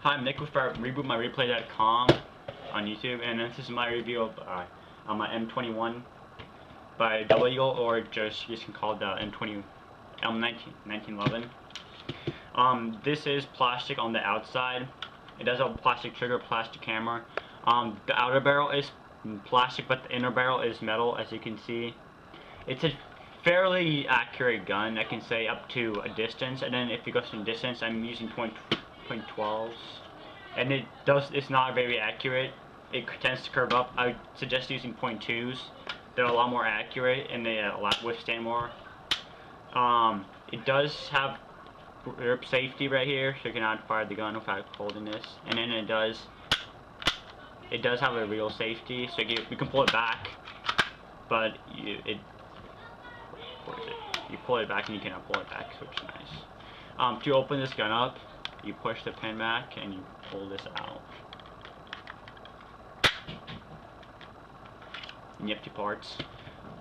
Hi, I'm Nick with rebootmyreplay.com on YouTube, and this is my review of my M21 by Double Eagle, or just you can call it the M1911. This is plastic on the outside. It does have a plastic trigger, plastic camera. The outer barrel is plastic, but the inner barrel is metal, as you can see. It's a fairly accurate gun. I can say up to a distance, and then if you go some distance, I'm using .12s, and it's not very accurate. It tends to curve up. I would suggest using .2s. They're a lot more accurate, and they withstand more. It does have grip safety right here, so you cannot fire the gun without holding this. And then it does have a real safety, so you can pull it back, but you pull it back and you cannot pull it back, so it's nice. To open this gun up, you push the pin back and you pull this out. And you have two parts.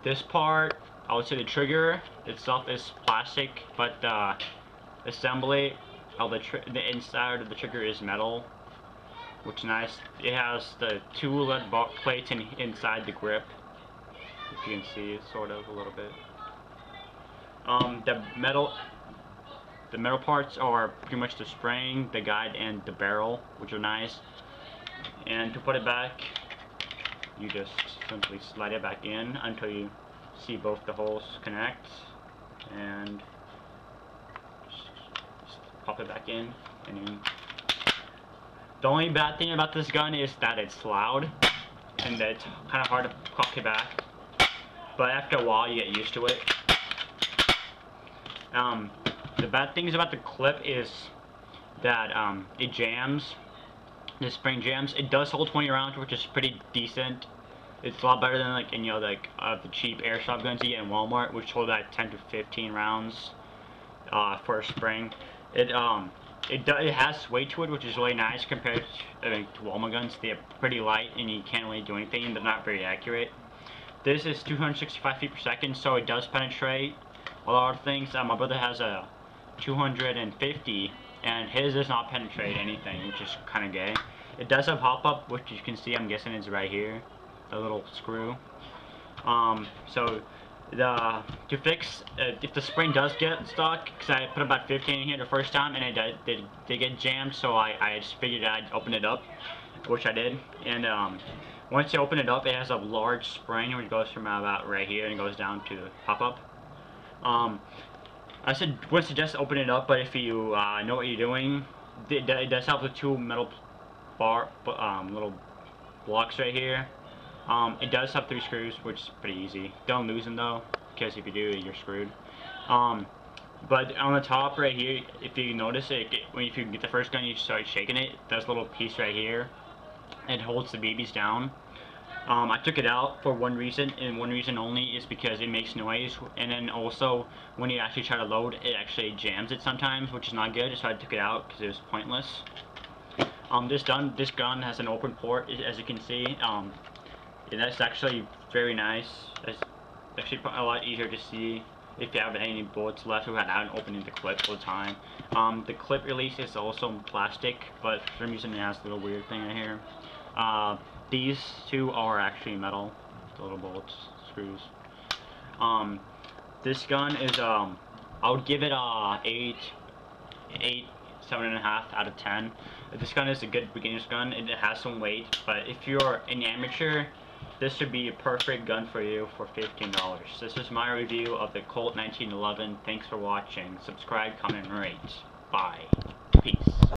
This part, I would say the trigger itself is plastic, but the assembly of the inside of the trigger is metal, which is nice. It has the two lead plates inside the grip, if you can see, sort of a little bit. The metal parts are pretty much the spring, the guide, and the barrel, which are nice. And to put it back, you just simply slide it back in until you see both the holes connect, and just pop it back in. And then the only bad thing about this gun is that it's loud, and that it's kind of hard to cock it back. But after a while, you get used to it. The bad things about the clip is that it jams. The spring jams. It does hold 20 rounds, which is pretty decent. It's a lot better than the cheap airsoft guns you get in Walmart, which hold about 10 to 15 rounds for a spring. It has weight to it, which is really nice compared to Walmart guns. They're pretty light and you can't really do anything. They're not very accurate. This is 265 feet per second, so it does penetrate a lot of things. My brother has a 250, and his does not penetrate anything, which is kind of gay. It does have hop-up, which you can see, I'm guessing is right here, the little screw. So to fix, if the spring does get stuck, because I put about 15 in here the first time, and it did get jammed, so I just figured I'd open it up, which I did. And once you open it up, it has a large spring, which goes from about right here and goes down to pop-up. I would suggest open it up, but if you know what you're doing, it does have the two metal little blocks right here. It does have 3 screws, which is pretty easy. Don't lose them though, because if you do, you're screwed. But on the top right here, if you notice it, if you get the first gun, you start shaking it. There's a little piece right here. It holds the BBs down. I took it out for one reason, and one reason only, is because it makes noise, and then also when you actually try to load, it actually jams it sometimes, which is not good, so I took it out because it was pointless. This gun has an open port, as you can see. That's actually very nice. It's actually a lot easier to see if you have any bullets left without opening the clip all the time. The clip release is also plastic, but for some reason it has a little weird thing right here. These two are actually metal, the little bolts, screws. This gun is, I would give it a 7.5 out of 10. This gun is a good beginner's gun. It has some weight, but if you're an amateur, this should be a perfect gun for you for $15. This is my review of the Colt 1911. Thanks for watching. Subscribe, comment, and rate. Bye. Peace.